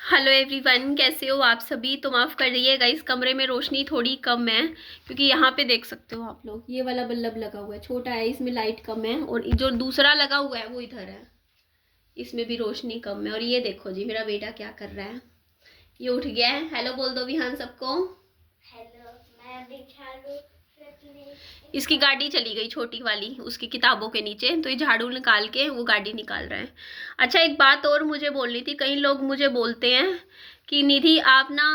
Hello everyone, कैसे हो आप सभी। तो माफ़ कर रहिएगा, इस कमरे में रोशनी थोड़ी कम है क्योंकि यहाँ पे देख सकते हो आप लोग, ये वाला बल्ब लगा हुआ है, छोटा है, इसमें लाइट कम है। और जो दूसरा लगा हुआ है वो इधर है, इसमें भी रोशनी कम है। और ये देखो जी, मेरा बेटा क्या कर रहा है, ये उठ गया है। हेलो बोल दो विहान सबको। हेलो, मैं भी झाड़ू इसकी गाड़ी चली गई छोटी वाली उसकी किताबों के नीचे, तो ये झाड़ू निकाल के वो गाड़ी निकाल रहा है। अच्छा, एक बात और मुझे बोलनी थी। कई लोग मुझे बोलते हैं कि निधि आप ना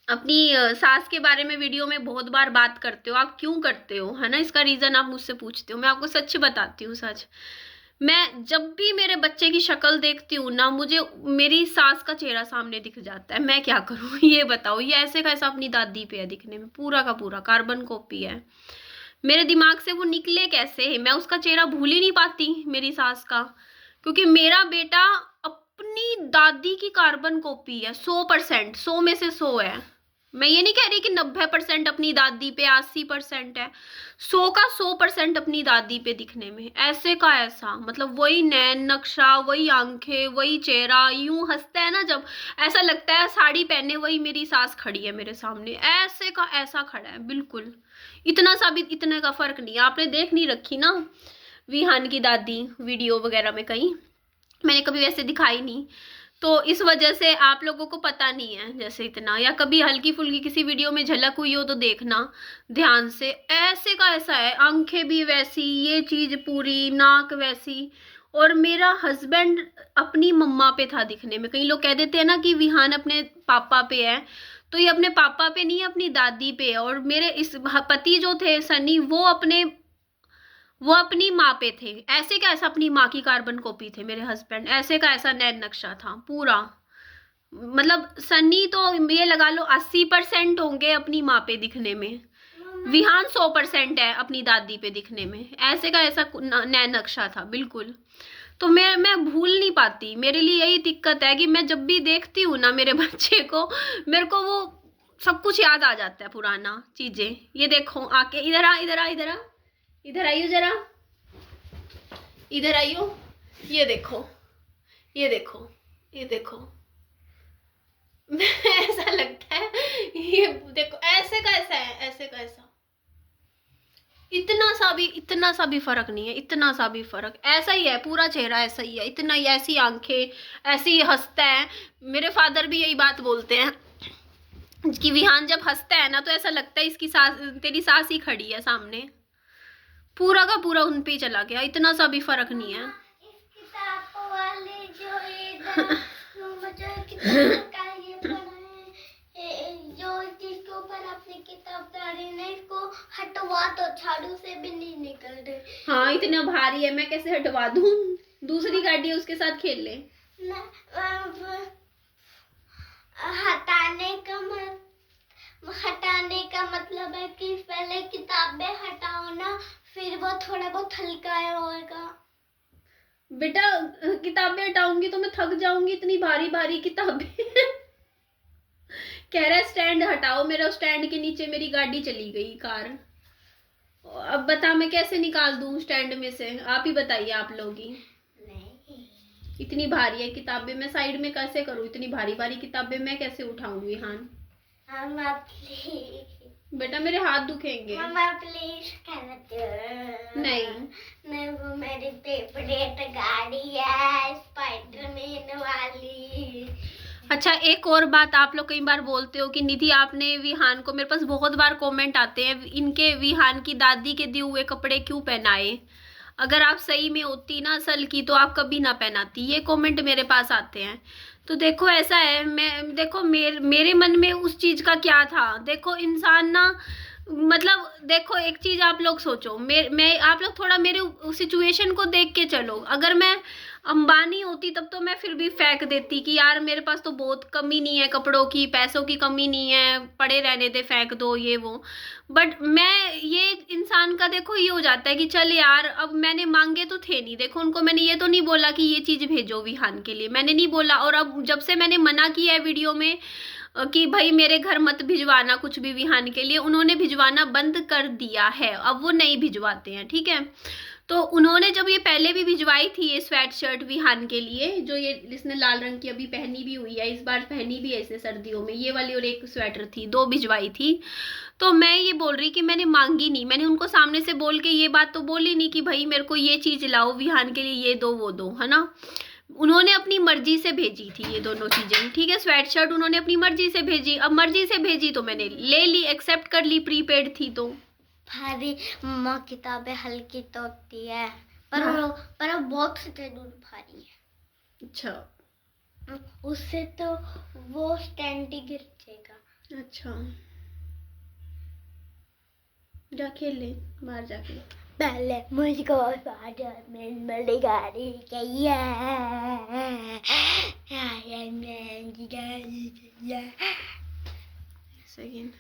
अपनी सास के बारे में वीडियो में बहुत बार बात करते हो, आप क्यों करते हो, है ना। इसका रीज़न आप मुझसे पूछते हो। मैं आपको सच बताती हूँ, सच। मैं जब भी मेरे बच्चे की शक्ल देखती हूँ ना, मुझे मेरी सास का चेहरा सामने दिख जाता है। मैं क्या करूँ ये बताओ। ये ऐसे का ऐसा अपनी दादी पे है दिखने में, पूरा का पूरा कार्बन कॉपी है। मेरे दिमाग से वो निकले कैसे, मैं उसका चेहरा भूल ही नहीं पाती मेरी सास का, क्योंकि मेरा बेटा अपनी दादी की कार्बन कॉपी है। 100%, 100 में से 100 है। मैं ये नहीं कह रही कि 90% अपनी दादी पे, 80% है। 100 का 100% अपनी दादी पे दिखने में, ऐसे का ऐसा। मतलब वही नैन नक्शा, वही आंखें, वही चेहरा, यूं हंसता है ना जब, ऐसा लगता है साड़ी पहने वही मेरी सास खड़ी है मेरे सामने, ऐसे का ऐसा खड़ा है बिल्कुल। इतना सा भी, इतने का फर्क नहीं है। आपने देख नहीं रखी ना विहान की दादी वीडियो वगैरह में, कहीं मैंने कभी वैसे दिखाई नहीं, तो इस वजह से आप लोगों को पता नहीं है जैसे इतना। या कभी हल्की फुल्की किसी वीडियो में झलक हुई हो तो देखना ध्यान से, ऐसे का ऐसा है। आंखें भी वैसी, ये चीज पूरी, नाक वैसी। और मेरा हस्बैंड अपनी मम्मा पे था दिखने में। कई लोग कह देते हैं ना कि विहान अपने पापा पे है, तो ये अपने पापा पे नहीं, अपनी दादी पे है। और मेरे इस पति जो थे सनी, वो अपनी माँ पे थे। ऐसे का ऐसा अपनी माँ की कार्बन कॉपी थे मेरे हस्बैंड, ऐसे का ऐसा नैन नक्शा था पूरा। मतलब सन्नी तो ये लगा लो 80% होंगे अपनी माँ पे दिखने में, विहान 100% है अपनी दादी पे दिखने में। ऐसे का ऐसा नैन नक्शा था बिल्कुल। तो मैं भूल नहीं पाती। मेरे लिए यही दिक्कत है कि मैं जब भी देखती हूँ ना मेरे बच्चे को, मेरे को वो सब कुछ याद आ जाता है, पुराना चीजें। ये देखो आके, इधर आ, इधर आ, इधर आ, इधर आइयो जरा, इधर आइयो। ये देखो, ये देखो, ये देखो। ऐसा लगता है, ये देखो ऐसे का ऐसा है, ऐसे का ऐसा। इतना सा भी फर्क नहीं है, इतना सा भी फर्क। ऐसा ही है पूरा चेहरा, ऐसा ही है, इतना ही, ऐसी आंखें, ऐसी ही हंसता है। मेरे फादर भी यही बात बोलते हैं कि विहान जब हंसता है ना, तो ऐसा लगता है इसकी सास, तेरी सास ही खड़ी है सामने। पूरा का पूरा उन पे ही चला गया, इतना सा भी फर्क नहीं है। इस किताब वाले जो मुझे किताब का ये पढ़ा है, जो जिसके ऊपर आपने किताब डाली ना, इसको हटवा तो झाड़ू से भी नहीं निकल रहे। हाँ, इतना भारी है, मैं कैसे हटवा दूं। दूसरी गाड़ी है, उसके साथ खेल ले। हटाने का मतलब है कि पहले किताबें हटाओ ना, फिर वो थोड़ा बहुत हल्का होगा। बेटा किताबें हटाऊंगी तो मैं थक जाऊंगी, इतनी भारी भारी किताबें। कह रहा है स्टैंड हटाओ मेरा, स्टैंड के नीचे मेरी गाड़ी चली गई, कार। अब बता मैं कैसे निकाल दूं स्टैंड में से, आप ही बताइए, आप लोग ही। नहीं, इतनी भारी है किताबें, मैं साइड में कैसे करूं, इतनी भारी भारी किताबें मैं कैसे उठाऊं विहान। मम्मा प्लीज, बेटा मेरे हाथ दुखेंगे। मम्मा प्लीज कहते नहीं, नहीं, वो मेरी फेवरेट गाड़ी है, स्पाइडरमैन वाली। अच्छा, एक और बात, आप लोग कई बार बोलते हो कि निधि आपने विहान को, मेरे पास बहुत बार कमेंट आते हैं, इनके विहान की दादी के दिए हुए कपड़े क्यों पहनाए। अगर आप सही में होती ना असल की, तो आप कभी ना पहनाती। ये कमेंट मेरे पास आते हैं। तो देखो ऐसा है, मैं देखो मेरे मन में उस चीज का क्या था। देखो इंसान ना, मतलब देखो एक चीज आप लोग सोचो, मैं आप लोग थोड़ा मेरे सिचुएशन को देख के चलो। अगर मैं अंबानी होती तब तो मैं फिर भी फेंक देती कि यार मेरे पास तो बहुत कमी नहीं है कपड़ों की, पैसों की कमी नहीं है, पड़े रहने दे, फेंक दो ये वो। बट मैं, ये इंसान का देखो ये हो जाता है कि चल यार, अब मैंने मांगे तो थे नहीं। देखो उनको मैंने ये तो नहीं बोला कि ये चीज भेजो विहान के लिए, मैंने नहीं बोला। और अब जब से मैंने मना किया है वीडियो में कि भाई मेरे घर मत भिजवाना कुछ भी विहान के लिए, उन्होंने भिजवाना बंद कर दिया है। अब वो नहीं भिजवाते हैं, ठीक है। तो उन्होंने जब ये पहले भी भिजवाई थी ये स्वेट शर्ट विहान के लिए, जो ये इसने लाल रंग की अभी पहनी भी हुई है, इस बार पहनी भी है इसने सर्दियों में, ये वाली और एक स्वेटर थी, 2 भिजवाई थी। तो मैं ये बोल रही कि मैंने मांगी नहीं, मैंने उनको सामने से बोल के ये बात तो बोली नहीं कि भाई मेरे को ये चीज़ लाओ विहान के लिए, ये दो वो दो, है ना। उन्होंने अपनी मर्जी से भेजी थी ये दोनों चीज़ें, ठीक है। स्वेट शर्ट उन्होंने अपनी मर्जी से भेजी, अब मर्जी से भेजी तो मैंने ले ली, एक्सेप्ट कर ली, प्रीपेड थी तो। भारी मम्मा किताबें हल्की तो होती है, पर हाँ। पर अब बॉक्स इतने दूर भारी है। अच्छा उससे तो वो स्टैंड ही गिर जाएगा। अच्छा, जा खेल ले बाहर जाके। पहले मुझको स्पाइडरमैन वाली गाड़ी चाहिए। सेकंड।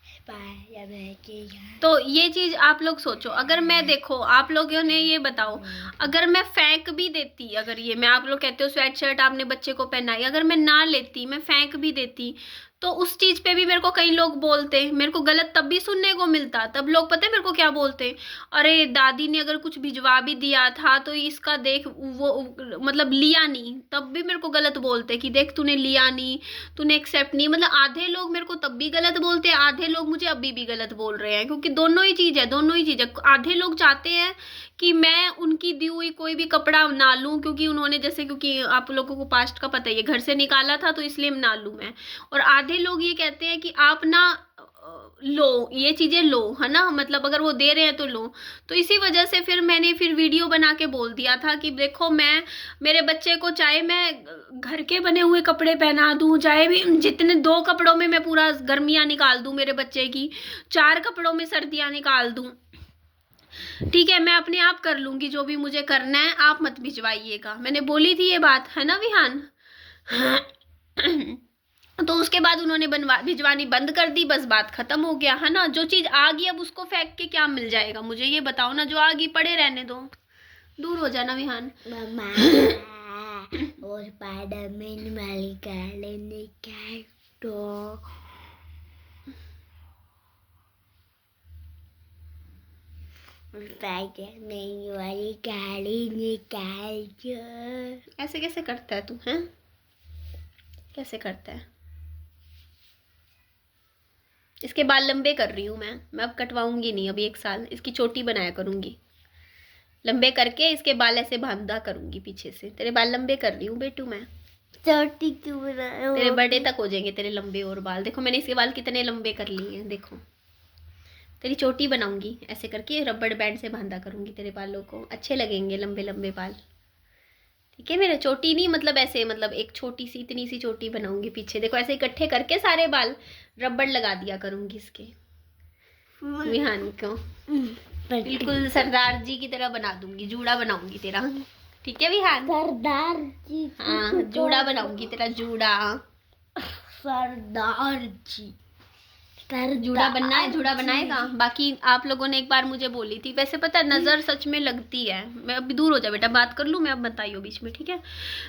स्पाइडरमैन की गाड़ी। तो ये चीज आप लोग सोचो, अगर मैं, देखो आप लोगों ने ये बताओ, अगर मैं फेंक भी देती, अगर ये मैं, आप लोग कहते हो स्वेट शर्ट आपने बच्चे को पहनाई, अगर मैं ना लेती, मैं फेंक भी देती, तो उस चीज पे भी मेरे को कई लोग बोलते, मेरे को गलत तब भी सुनने को मिलता। तब लोग पता है मेरे को क्या बोलते, अरे दादी ने अगर कुछ भिजवा भी दिया था तो इसका देख वो मतलब लिया नहीं, तब भी मेरे को गलत बोलते कि देख तूने लिया नहीं, तूने एक्सेप्ट नहीं। मतलब आधे लोग मेरे को तब भी गलत बोलते हैं, आधे लोग मुझे अभी भी गलत बोल रहे हैं, क्योंकि दोनों ही चीज है, दोनों ही चीज है। आधे लोग चाहते हैं कि मैं उनकी दी हुई कोई भी कपड़ा ना लूं, क्योंकि उन्होंने जैसे, क्योंकि आप लोगों को पास्ट का पता ही है, घर से निकाला था तो इसलिए ना लूं मैं। और आधे लोग ये कहते हैं कि आप ना लो, ये चीजें लो, है ना, मतलब अगर वो दे रहे हैं तो लो। तो इसी वजह से फिर मैंने फिर वीडियो बना के बोल दिया था कि देखो मैं मेरे बच्चे को चाहे मैं घर के बने हुए कपड़े पहना दूं, चाहे भी जितने 2 कपड़ों में मैं पूरा गर्मियां निकाल दूं मेरे बच्चे की, 4 कपड़ों में सर्दियां निकाल दूं, ठीक है, मैं अपने आप कर लूंगी जो भी मुझे करना है, आप मत भिजवाइएगा। मैंने बोली थी ये बात, है ना विहान। तो उसके बाद उन्होंने भिजवानी बंद कर दी, बस बात खत्म हो गया, है ना। जो चीज आ गई अब उसको फेंक के क्या मिल जाएगा, मुझे ये बताओ ना। जो आ गई पड़े रहने दो, दूर हो जाना विहान। मम्मा और स्पाइडरमैन वाली गाड़ी निकाल दो। स्पाइडरमैन वाली गाड़ी निकाल दो। ऐसे कैसे करता है तू, हैं? कैसे करता है? इसके बाल लंबे कर रही हूँ मैं अब कटवाऊंगी नहीं, अभी 1 साल इसकी चोटी बनाया करूंगी, लंबे करके इसके बाल ऐसे बांधा करूंगी पीछे से। तेरे बाल लंबे कर रही हूँ बेटू मैं, चोटी क्यों बना रहे हो? तेरे बर्थडे तक हो जाएंगे तेरे लंबे और बाल। देखो मैंने इसके बाल कितने लंबे कर लिए हैं, देखो। तेरी चोटी बनाऊंगी ऐसे करके, रबड़ बैंड से बांधा करूंगी तेरे बालों को, अच्छे लगेंगे लंबे लंबे बाल, ठीक है। मेरा चोटी नहीं, मतलब ऐसे, मतलब एक छोटी सी इतनी सी चोटी बनाऊंगी पीछे, देखो ऐसे इकट्ठे करके सारे बाल रबड़ लगा दिया करूंगी इसके, विहान को बिल्कुल सरदार जी की तरह बना दूंगी, जूड़ा बनाऊंगी तेरा, ठीक है विहान। सरदार जी? हाँ जूड़ा बनाऊंगी तेरा, जूड़ा। सरदार जी, जूड़ा बनना है, जूड़ा बनाएगा। बाकी आप लोगों ने एक बार मुझे बोली थी, वैसे पता है नज़र सच में लगती है। मैं अभी दूर हो जा बेटा, बात कर लूँ मैं, अब बताइयो बीच में, ठीक है।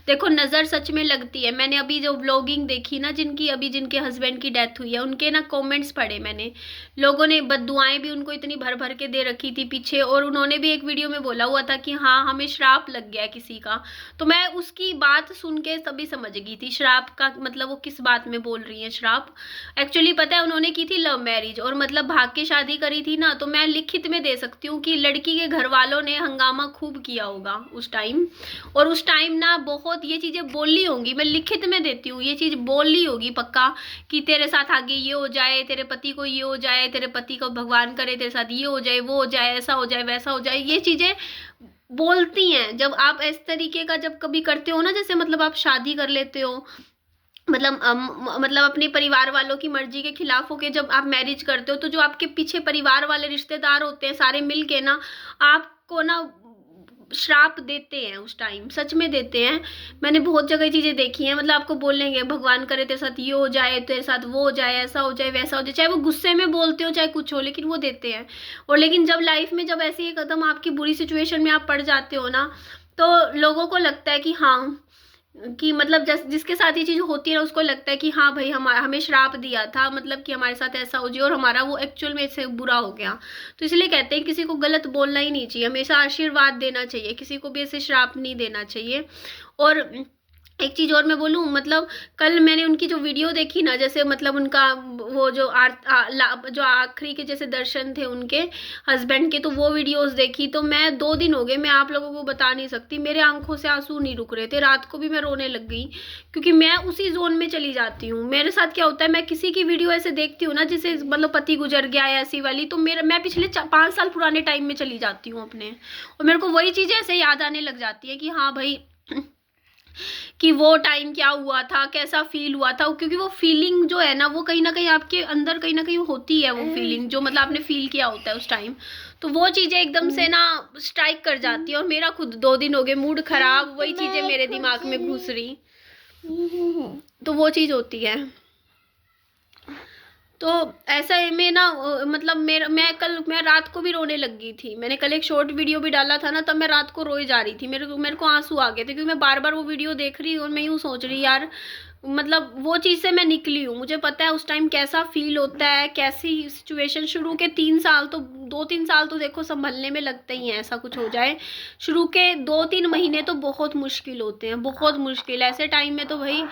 देखो नज़र सच में लगती है। मैंने अभी जो व्लॉगिंग देखी ना, जिनके हस्बैंड की डेथ हुई है, उनके ना कमेंट्स पढ़े मैंने, लोगों ने बद्दुआएं भी उनको इतनी भर भर के दे रखी थी पीछे, और उन्होंने भी एक वीडियो में बोला हुआ था कि हाँ हमें श्राप लग गया किसी का। तो मैं उसकी बात सुन के तभी समझ गई थी श्राप का मतलब वो किस बात में बोल रही है श्राप। एक्चुअली पता है उन्होंने की थी लव मैरिज, और मतलब भाग के शादी करी थी ना, तो मैं लिखित में दे सकती हूँ कि लड़की के घर वालों ने हंगामा खूब किया होगा उस टाइम, और उस टाइम ना बहुत ये चीजें बोली होंगी, मैं लिखित में देती हूँ, ये चीज बोली होगी पक्का कि तेरे साथ आगे ये हो जाए, तेरे पति को ये हो जाए, तेरे पति को भगवान करे तेरे साथ ये हो जाए, वो हो जाए, ऐसा हो जाए, वैसा हो जाए, ये चीजें बोलती हैं। जब आप इस तरीके का जब कभी करते हो ना, जैसे मतलब आप शादी कर लेते हो, मतलब अपने परिवार वालों की मर्जी के खिलाफ होके जब आप मैरिज करते हो, तो जो आपके पीछे परिवार वाले रिश्तेदार होते हैं सारे मिलके ना आपको ना श्राप देते हैं उस टाइम, सच में देते हैं। मैंने बहुत जगह चीजें देखी हैं, मतलब आपको बोलेंगे भगवान करे तेरे साथ ये हो जाए, तेरे साथ वो हो जाए, ऐसा हो जाए, वैसा हो जाए, चाहे वो गुस्से में बोलते हो चाहे कुछ हो, लेकिन वो देते हैं। और लेकिन जब लाइफ में जब ऐसी कदम आपकी बुरी सिचुएशन में आप पड़ जाते हो ना, तो लोगों को लगता है कि हाँ कि मतलब जिसके साथ ये चीज़ होती है ना उसको लगता है कि हाँ भाई हमें श्राप दिया था, मतलब कि हमारे साथ ऐसा हो जाए, और हमारा वो एक्चुअल में इससे बुरा हो गया। तो इसलिए कहते हैं किसी को गलत बोलना ही नहीं चाहिए, हमेशा आशीर्वाद देना चाहिए, किसी को भी ऐसे श्राप नहीं देना चाहिए। और एक चीज़ और मैं बोलूँ, मतलब कल मैंने उनकी जो वीडियो देखी ना, जैसे मतलब उनका वो जो जो आखिरी के जैसे दर्शन थे उनके हस्बैंड के, तो वो वीडियोस देखी, तो मैं 2 दिन हो गए, मैं आप लोगों को बता नहीं सकती, मेरे आंखों से आंसू नहीं रुक रहे थे, रात को भी मैं रोने लग गई, क्योंकि मैं उसी जोन में चली जाती हूँ। मेरे साथ क्या होता है, मैं किसी की वीडियो ऐसे देखती हूँ ना जिसे मतलब पति गुजर गया है ऐसी वाली, तो मैं पिछले 5 साल पुराने टाइम में चली जाती हूँ अपने, और मेरे को वही चीज़ें ऐसे याद आने लग जाती है कि हाँ भाई कि वो टाइम क्या हुआ था, कैसा फील हुआ था, क्योंकि वो फीलिंग जो है ना वो कहीं ना कहीं आपके अंदर कहीं ना कहीं होती है, वो फीलिंग जो मतलब आपने फील किया होता है उस टाइम, तो वो चीज़ें एकदम से ना स्ट्राइक कर जाती है। और मेरा खुद 2 दिन हो गए मूड खराब, वही चीज़ें मेरे दिमाग में घुस रही, तो वो चीज़ होती है। तो ऐसा है में ना मतलब मैं रात को भी रोने लग गई थी। मैंने कल एक शॉर्ट वीडियो भी डाला था ना, तब मैं रात को रोई जा रही थी, मेरे को आंसू आ गए थे, क्योंकि मैं बार बार वो वीडियो देख रही हूँ और मैं यूँ सोच रही यार, मतलब वो चीज़ से मैं निकली हूँ, मुझे पता है उस टाइम कैसा फील होता है, कैसी सिचुएशन। शुरू के 3 साल तो 2-3 साल तो देखो संभलने में लगते ही हैं, ऐसा कुछ हो जाए। शुरू के 2-3 महीने तो बहुत मुश्किल होते हैं, बहुत मुश्किल। ऐसे टाइम में तो भाई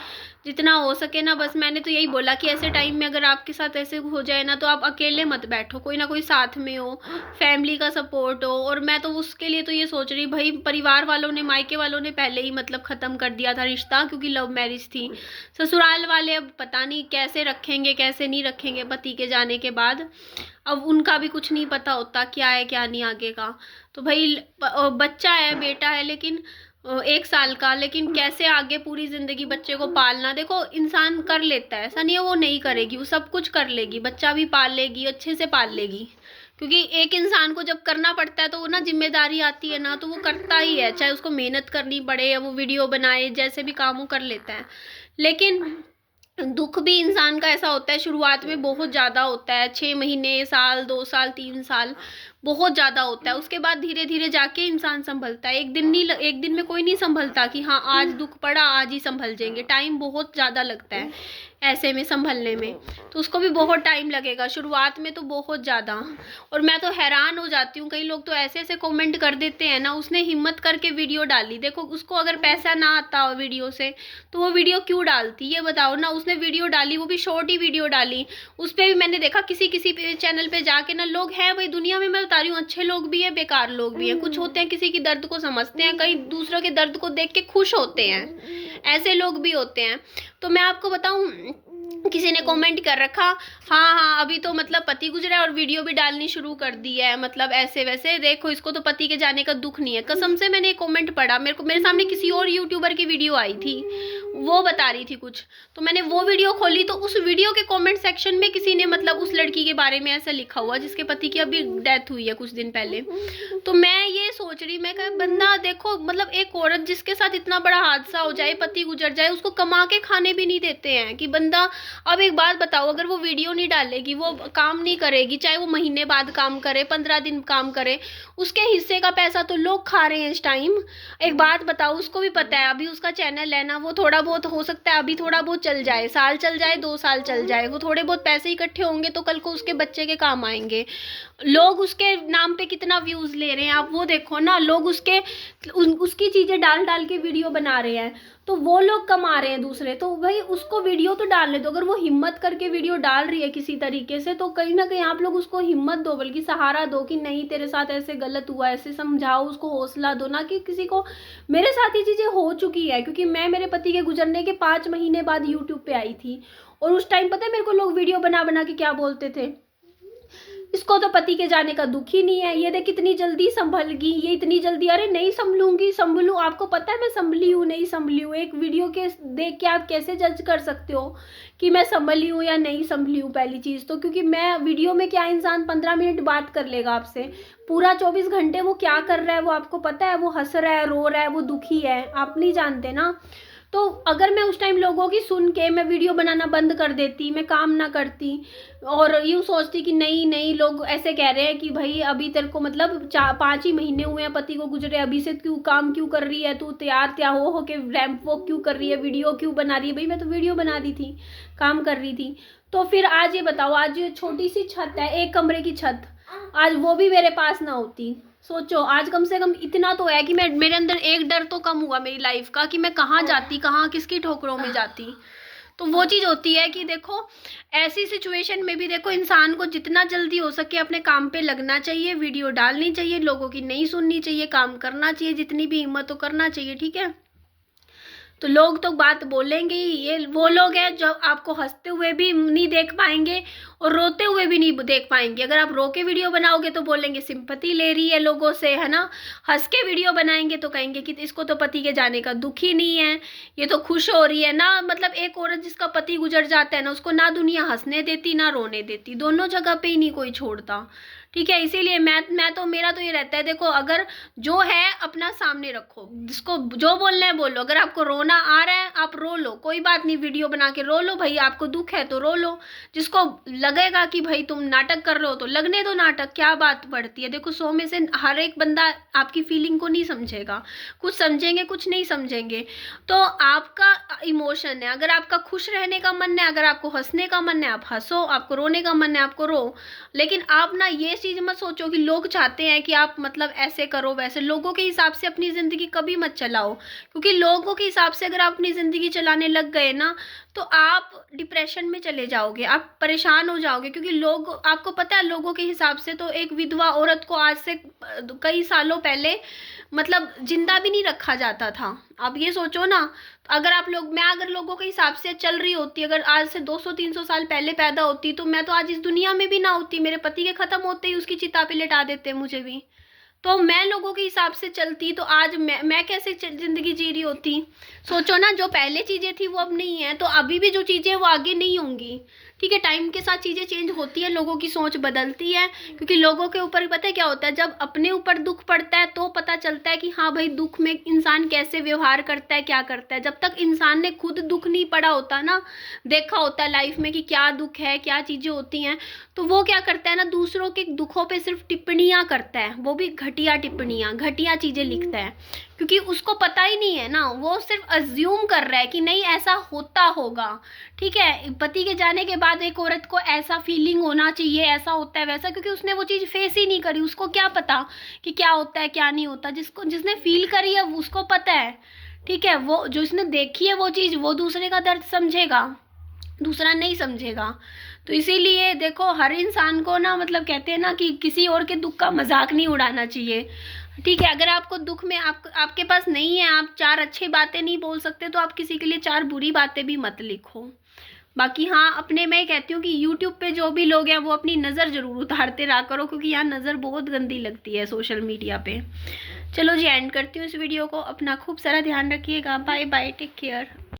जितना हो सके ना, बस मैंने तो यही बोला कि ऐसे टाइम में अगर आपके साथ ऐसे हो जाए ना, तो आप अकेले मत बैठो, कोई ना कोई साथ में हो, फैमिली का सपोर्ट हो। और मैं तो उसके लिए तो ये सोच रही भाई, परिवार वालों ने, मायके वालों ने पहले ही मतलब ख़त्म कर दिया था रिश्ता, क्योंकि लव मैरिज थी। ससुराल वाले अब पता नहीं कैसे रखेंगे कैसे नहीं रखेंगे पति के जाने के बाद, अब उनका भी कुछ नहीं पता होता क्या है क्या नहीं आगे का। तो भाई बच्चा है, बेटा है, लेकिन 1 साल का, लेकिन कैसे आगे पूरी ज़िंदगी बच्चे को पालना। देखो इंसान कर लेता है, ऐसा नहीं है वो नहीं करेगी, वो सब कुछ कर लेगी, बच्चा भी पाल लेगी, अच्छे से पाल लेगी, क्योंकि एक इंसान को जब करना पड़ता है तो वो ना जिम्मेदारी आती है ना, तो वो करता ही है, चाहे उसको मेहनत करनी पड़े या वो वीडियो बनाए, जैसे भी काम वो कर लेता है। लेकिन दुख भी इंसान का ऐसा होता है, शुरुआत में बहुत ज़्यादा होता है, 6 महीने, साल, 2 साल, 3 साल बहुत ज़्यादा होता है। उसके बाद धीरे धीरे जाके इंसान संभलता है। एक दिन में कोई नहीं संभलता कि हाँ आज दुख पड़ा आज ही संभल जाएंगे, टाइम बहुत ज़्यादा लगता है ऐसे में संभलने में, तो उसको भी बहुत टाइम लगेगा, शुरुआत में तो बहुत ज़्यादा। और मैं तो हैरान हो जाती हूँ, कई लोग तो ऐसे ऐसे कमेंट कर देते हैं ना, उसने हिम्मत करके वीडियो डाली, देखो उसको अगर पैसा ना आता हो वीडियो से तो वो वीडियो क्यों डालती, ये बताओ ना। उसने वीडियो डाली, वो भी शॉर्ट ही वीडियो डाली, उस पर भी मैंने देखा किसी किसी चैनल पे जाके ना, लोग हैं भाई दुनिया में, मैं बता रही हूँ, अच्छे लोग भी हैं बेकार लोग भी हैं, कुछ होते हैं किसी की दर्द को समझते हैं, कई दूसरों के दर्द को देख के खुश होते हैं, ऐसे लोग भी होते हैं। तो मैं आपको बताऊं, किसी ने कमेंट कर रखा, हाँ अभी तो मतलब पति गुजरा है और वीडियो भी डालनी शुरू कर दी है, मतलब ऐसे वैसे, देखो इसको तो पति के जाने का दुख नहीं है। कसम से मैंने एक कमेंट पढ़ा, मेरे सामने किसी और यूट्यूबर की वीडियो आई थी, वो बता रही थी कुछ, तो मैंने वो वीडियो खोली, तो उस वीडियो के कमेंट सेक्शन में किसी ने मतलब उस लड़की के बारे में ऐसा लिखा हुआ जिसके पति की अभी डेथ हुई है कुछ दिन पहले। तो मैं ये सोच रही, मैं कहा बंदा देखो, मतलब एक औरत जिसके साथ इतना बड़ा हादसा हो जाए, पति गुजर जाए, उसको कमा के खाने भी नहीं देते हैं कि बंदा। अब एक बात बताओ, अगर वो वीडियो नहीं डालेगी, वो काम नहीं करेगी, चाहे वो महीने बाद काम करे, 15 दिन काम करे, उसके हिस्से का पैसा तो लोग खा रहे हैं इस टाइम। एक बात बताओ, उसको भी पता है अभी उसका चैनल है ना, वो थोड़ा बहुत हो सकता है अभी थोड़ा बहुत चल जाए, साल चल जाए, 2 साल चल जाए, वो थोड़े बहुत पैसे इकट्ठे होंगे तो कल को उसके बच्चे के काम आएंगे। लोग उसके नाम पे कितना व्यूज ले रहे हैं आप वो देखो ना, लोग उसकी चीजें डाल डाल के वीडियो बना रहे हैं, तो वो लोग कमा रहे हैं दूसरे, तो भाई उसको वीडियो तो डालने दो। अगर वो हिम्मत करके वीडियो डाल रही है किसी तरीके से, तो कहीं ना कहीं आप लोग उसको हिम्मत दो, बल्कि सहारा दो कि नहीं तेरे साथ ऐसे गलत हुआ, ऐसे समझाओ उसको, हौसला दो ना कि किसी को। मेरे साथ ये चीजें हो चुकी है, क्योंकि मैं मेरे पति के गुजरने के 5 महीने बाद यूट्यूब पे आई थी, और उस टाइम पता है मेरे को लोग वीडियो बना बना के क्या बोलते थे, इसको तो पति के जाने का दुख ही नहीं है, ये देख कितनी जल्दी संभल गई, ये इतनी जल्दी, अरे नहीं संभलूंगी, संभलू, आपको पता है मैं संभली हूँ नहीं संभली हूँ, एक वीडियो के देख के आप कैसे जज कर सकते हो कि मैं संभली हूँ या नहीं संभली हूँ। पहली चीज़ तो, क्योंकि मैं वीडियो में क्या इंसान 15 मिनट बात कर लेगा आपसे, पूरा 24 घंटे वो क्या कर रहा है वो आपको पता है, वो हंस रहा है, रो रहा है, वो दुखी है, आप नहीं जानते ना। तो अगर मैं उस टाइम लोगों की सुन के मैं वीडियो बनाना बंद कर देती, मैं काम ना करती और यूँ सोचती कि नहीं नहीं लोग ऐसे कह रहे हैं कि भाई अभी तेरे को मतलब 5 ही महीने हुए हैं पति को गुजरे, अभी से क्यों कर रही है तू, तैयार हो के रैंप वॉक क्यों कर रही है, वीडियो क्यों बना रही है। भाई मैं तो वीडियो बना रही थी, काम कर रही थी। तो फिर आज ये बताओ, आज ये छोटी सी छत है, 1 कमरे की छत, आज वो भी मेरे पास ना होती। सोचो आज कम से कम इतना तो है कि मैं, मेरे अंदर एक डर तो कम हुआ मेरी लाइफ का कि मैं कहाँ जाती, कहाँ किसकी ठोकरों में जाती। तो वो चीज़ होती है कि देखो ऐसी सिचुएशन में भी देखो इंसान को जितना जल्दी हो सके अपने काम पे लगना चाहिए, वीडियो डालनी चाहिए, लोगों की नहीं सुननी चाहिए, काम करना चाहिए, जितनी भी हिम्मत हो करना चाहिए, ठीक है। तो लोग तो बात बोलेंगे ही, ये वो लोग हैं जो आपको हंसते हुए भी नहीं देख पाएंगे और रोते हुए भी नहीं देख पाएंगे। अगर आप रो के वीडियो बनाओगे तो बोलेंगे सिंपैथी ले रही है लोगों से, है ना। हंस के वीडियो बनाएंगे तो कहेंगे कि इसको तो पति के जाने का दुख ही नहीं है, ये तो खुश हो रही है ना। मतलब एक औरत जिसका पति गुजर जाता है ना, उसको ना दुनिया हंसने देती ना रोने देती, दोनों जगह पे ही नहीं कोई छोड़ता, ठीक है। इसीलिए मैं तो, मेरा तो ये रहता है, देखो अगर जो है अपना सामने रखो, जिसको जो बोलना है बोलो। अगर आपको रोना आ रहा है आप रो लो, कोई बात नहीं, वीडियो बना के रो लो भाई, आपको दुख है तो रो लो। जिसको लगेगा कि भाई तुम नाटक कर रहे हो तो लगने दो नाटक, क्या बात पड़ती है। देखो 100 में से हर एक बंदा आपकी फीलिंग को नहीं समझेगा, कुछ समझेंगे कुछ नहीं समझेंगे। तो आपका इमोशन है, अगर आपका खुश रहने का मन है, अगर आपको हंसने का मन है आप हंसो, आपको रोने का मन है आपको रो। लेकिन आप ना ये चीज मत सोचो कि लोग चाहते हैं कि आप मतलब ऐसे करो वैसे। लोगों के हिसाब से अपनी जिंदगी कभी मत चलाओ, क्योंकि लोगों के हिसाब से अगर आप अपनी जिंदगी चलाने लग गए ना तो आप डिप्रेशन में चले जाओगे, आप परेशान हो जाओगे। क्योंकि लोग, आपको पता है लोगों के हिसाब से तो एक विधवा औरत को आज से कई सालों पहले मतलब जिंदा भी नहीं रखा जाता था। आप ये सोचो ना, अगर आप लोग, मैं अगर लोगों के हिसाब से चल रही होती, अगर आज से 200-300 साल पहले पैदा होती तो मैं तो आज इस दुनिया में भी ना होती। मेरे पति के खत्म होते ही उसकी चिता पे लिटा देते मुझे भी। तो मैं लोगों के हिसाब से चलती तो आज मैं कैसे जिंदगी जी रही होती। सोचो ना, जो पहले चीजें थी वो अब नहीं है, तो अभी भी जो चीजें वो आगे नहीं होंगी, ठीक है। टाइम के साथ चीजें चेंज होती है, लोगों की सोच बदलती है। क्योंकि लोगों के ऊपर पता है क्या होता है, जब अपने ऊपर दुख पड़ता है तो पता चलता है कि हाँ भाई दुख में इंसान कैसे व्यवहार करता है, क्या करता है। जब तक इंसान ने खुद दुख नहीं पड़ा होता ना, देखा होता है लाइफ में कि क्या दुख है, क्या चीजें होती हैं, तो वो क्या करता है ना, दूसरों के दुखों पे सिर्फ टिप्पणियां करता है, वो भी घटिया टिप्पणियां, घटिया चीजें लिखता है। क्योंकि उसको पता ही नहीं है ना, वो सिर्फ अज्यूम कर रहा है कि नहीं ऐसा होता होगा, ठीक है। पति के जाने के बाद एक औरत को ऐसा फीलिंग होना चाहिए, ऐसा होता है वैसा, क्योंकि उसने वो चीज़ फेस ही नहीं करी, उसको क्या पता कि क्या होता है क्या नहीं होता। जिसने फील करी है उसको पता है, ठीक है। वो जो इसने देखी है वो चीज़, वो दूसरे का दर्द समझेगा, दूसरा नहीं समझेगा। तो इसीलिए देखो हर इंसान को ना, मतलब कहते हैं ना कि किसी और के दुख का मजाक नहीं उड़ाना चाहिए, ठीक है। अगर आपको दुख में आपके पास नहीं है, आप 4 अच्छी बातें नहीं बोल सकते, तो आप किसी के लिए 4 बुरी बातें भी मत लिखो। बाकी हाँ, अपने मैं कहती हूँ कि यूट्यूब पे जो भी लोग हैं वो अपनी नज़र ज़रूर उतारते रहा करो, क्योंकि यहाँ नज़र बहुत गंदी लगती है सोशल मीडिया पे। चलो जी, एंड करती हूँ इस वीडियो को। अपना खूब सारा ध्यान रखिएगा। Bye bye, take care.